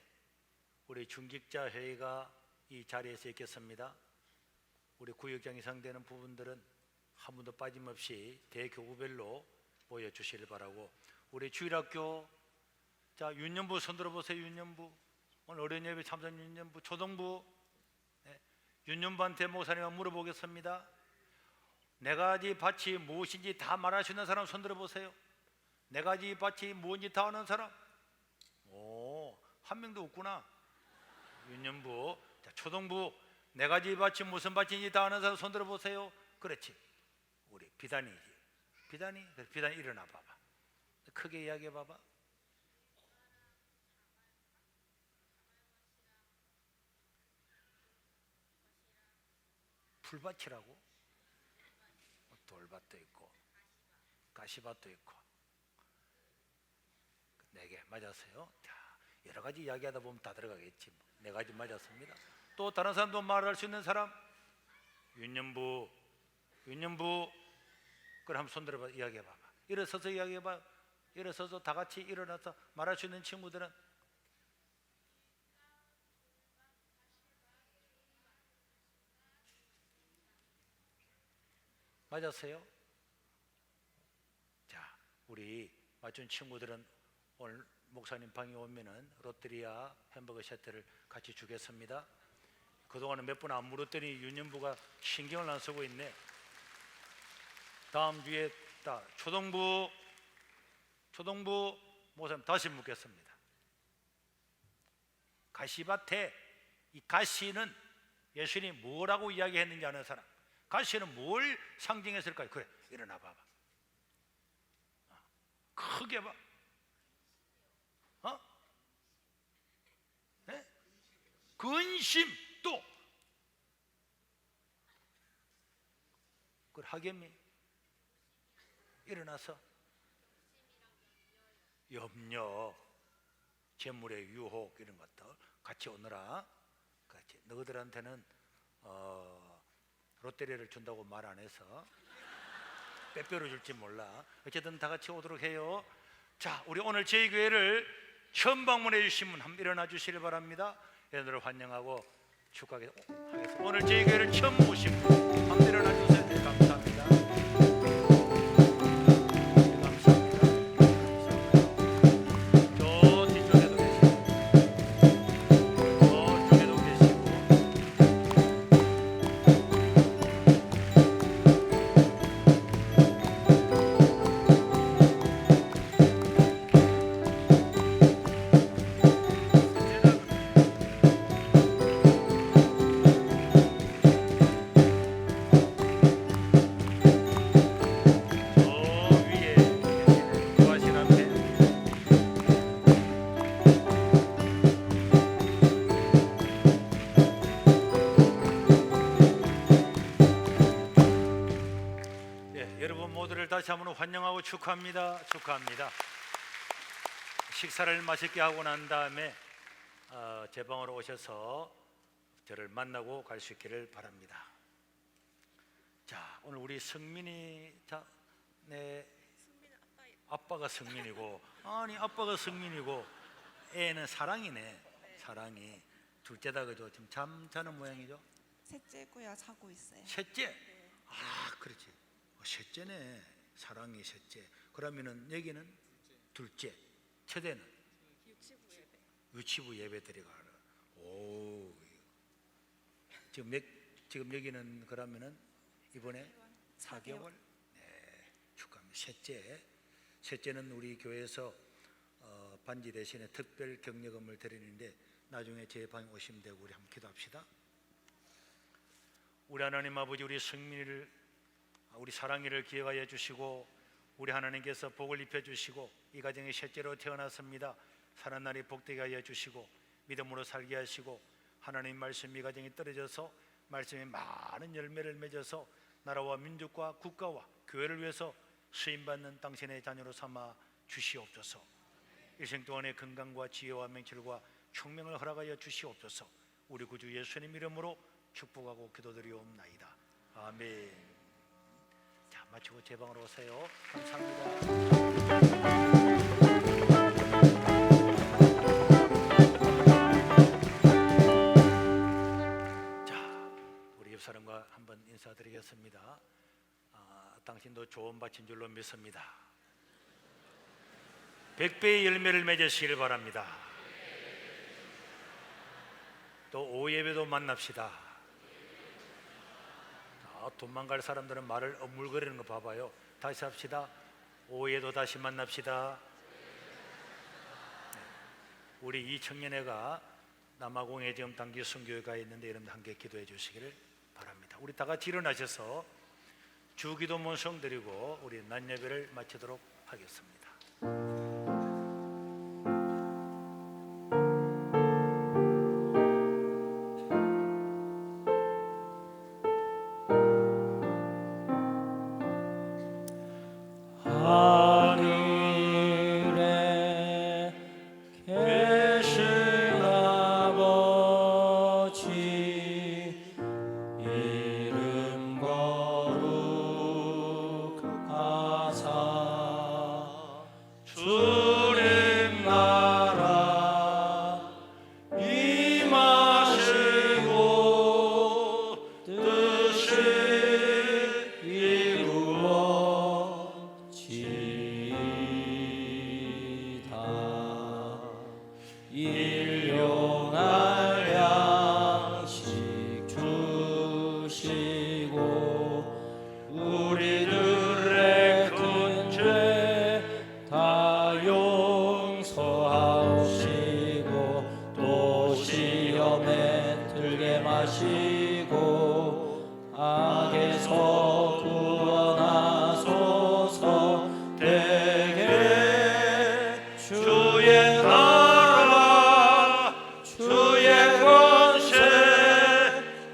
우리 중직자 회의가 이 자리에서 있겠습니다. 우리 구역장 이상 되는 부분들은 한 분도 빠짐없이 대교구별로 모여주시길 바라고, 우리 주일학교 자 윤년부 손들어 보세요. 윤년부 오늘 어린이 예배 참석 윤년부, 초등부 윤년부한테 목사님과 물어보겠습니다. 네 가지 밭이 무엇인지 다 말할 수 있는 사람 손들어 보세요. 네 가지 밭이 무엇인지 다 아는 사람? 오, 한 명도 없구나. 윤년부. 자, 초등부 네 가지 밭이 무슨 밭인지 다 아는 사람 손들어 보세요. 그렇지, 우리 비단이지. 비단이, 비단이 일어나 봐봐. 크게 이야기해 봐봐. 풀밭이라고? 돌밭도 있고 가시밭도 있고. 네 개 맞았어요. 자, 여러 가지 이야기하다 보면 다 들어가겠지. 네 가지 맞았습니다. 또 다른 사람도 말할 수 있는 사람? 윤년부, 윤년부. 그럼 한번 손들어봐, 이야기해 봐봐. 일어서서 이야기해 봐. 일어서서 다 같이 일어나서 말할 수 있는 친구들은? 맞았어요? 자, 우리 맞춘 친구들은 오늘 목사님 방에 오면은 롯데리아 햄버거 세트를 같이 주겠습니다. 그동안은 몇 번 안 물었더니 윤년부가 신경을 안 쓰고 있네. 다음 주에 초등부 목사님 다시 묻겠습니다. 가시밭에 이 가시는 예수님이 뭐라고 이야기했는지 아는 사람? 가시는 뭘 상징했을까요? 그래, 일어나 봐봐. 크게 봐. 네? 근심. 또 그 하겸이 일어나서 염려, 재물의 유혹 이런 것들 같이 오너라. 같이. 너희들한테는 롯데리아를 준다고 말 안 해서 빼빼로 줄지 몰라. 어쨌든 다 같이 오도록 해요. 자, 우리 오늘 저희 교회를 처음 방문해 주신 분 한번 일어나 주시길 바랍니다. 여러분들을 환영하고 축하하겠습니다. 오늘 저희 교회를 처음 오신 분 한번 일어나 주세요. 네, 감사합니다. 감사합니다. 저 뒤쪽에도 계시고, 저쪽에도 계시고. 여러분 모두를 다시 한번 환영하고 축하합니다. 축하합니다. 식사를 맛있게 하고 난 다음에 제 방으로 오셔서 저를 만나고 갈 수 있기를 바랍니다. 자, 오늘 우리 성민이, 내 아빠가 성민이고, 아니 아빠가 성민이고 애는 사랑이네. 사랑이 둘째다, 그죠? 지금 자는 모양이죠? 셋째고요. 자고 있어요. 셋째? 네. 아, 그렇지. 셋째네. 사랑이 셋째. 그러면은 여기는 둘째. 첫째는 유치부 예배 드리가라. 오, 지금 여기는 그러면은 이번에 4개월. 네, 축하합니다. 셋째는 우리 교회에서 반지 대신에 특별 격려금을 드리는데 나중에 제 방에 오시면 되고, 우리 함께 기도합시다. 우리 하나님 아버지, 우리 성민이를, 우리 사랑이를 기억하여 주시고, 우리 하나님께서 복을 입혀 주시고 이 가정이 셋째로 태어났습니다. 사는 날이 복되게 하여 주시고 믿음으로 살게 하시고, 하나님 말씀 이 가정이 떨어져서 말씀에 많은 열매를 맺어서 나라와 민족과 국가와 교회를 위해서 쓰임받는 당신의 자녀로 삼아 주시옵소서. 일생 동안의 건강과 지혜와 명철과 총명을 허락하여 주시옵소서. 우리 구주 예수님 이름으로 축복하고 기도드리옵나이다. 아멘. 자, 마치고 제 방으로 오세요. 감사합니다. 집사람과 한번 인사드리겠습니다. 당신도 좋은 밭인 줄로 믿습니다. 100배의 열매를 맺으시길 바랍니다. 또 오예배도 만납시다. 도망갈 사람들은 말을 어물거리는 거 봐봐요. 다시 합시다. 오예도 다시 만납시다. 우리 이 청년회가 남아공에 지금 단기 순교회가 있는데 여러분들 함께 기도해 주시기를 바랍니다. 우리 다 같이 일어나셔서 주기도문 성드리고 우리 낮 예배를 마치도록 하겠습니다. 하늘에 계신 아버지 이름 거룩하사 주님 나라 임하시고 뜻이 이루어지이다. 일용할 양식 주시고 우리들의 큰 죄 다 용서하시고 또 시험에 들게 마시고 악에서 구원하소서. 대개 주의 나라 주의 권세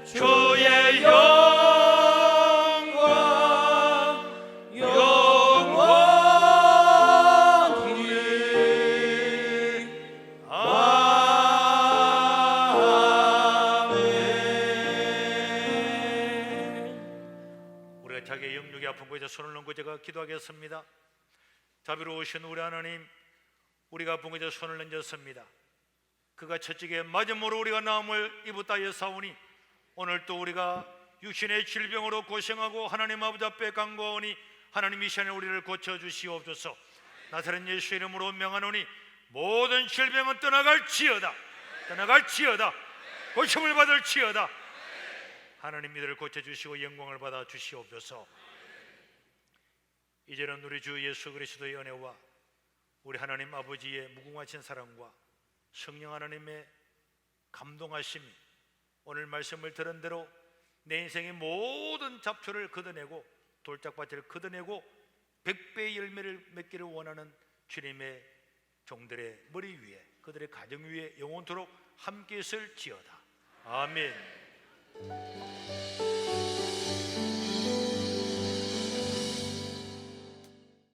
주의 영광 영원히 아멘. 우리가 자기의 영육이 아픈 곳에 손을 얹고 제가 기도하겠습니다. 자비로우신 우리 하나님, 우리가 아픈 곳에 손을 얹었습니다. 그가 첫째게 마지막으로 우리가 나음을 입었다 사오니 오늘 또 우리가 육신의 질병으로 고생하고 하나님 아버지 앞에 간구하오니 하나님 이 시간에 우리를 고쳐주시옵소서. 나사렛 예수 이름으로 명하노니 모든 질병은 떠나갈지어다. 떠나갈지어다. 고침을 받을지어다. 하나님 이들을 고쳐주시고 영광을 받아 주시옵소서. 이제는 우리 주 예수 그리스도의 은혜와 우리 하나님 아버지의 무궁하신 사랑과 성령 하나님의 감동하심이 오늘 말씀을 들은 대로 내 인생의 모든 잡초를 걷어내고 돌짝밭을 걷어내고 100배의 열매를 맺기를 원하는 주님의 종들의 머리 위에 그들의 가정 위에 영원토록 함께 있을지어다. 아멘.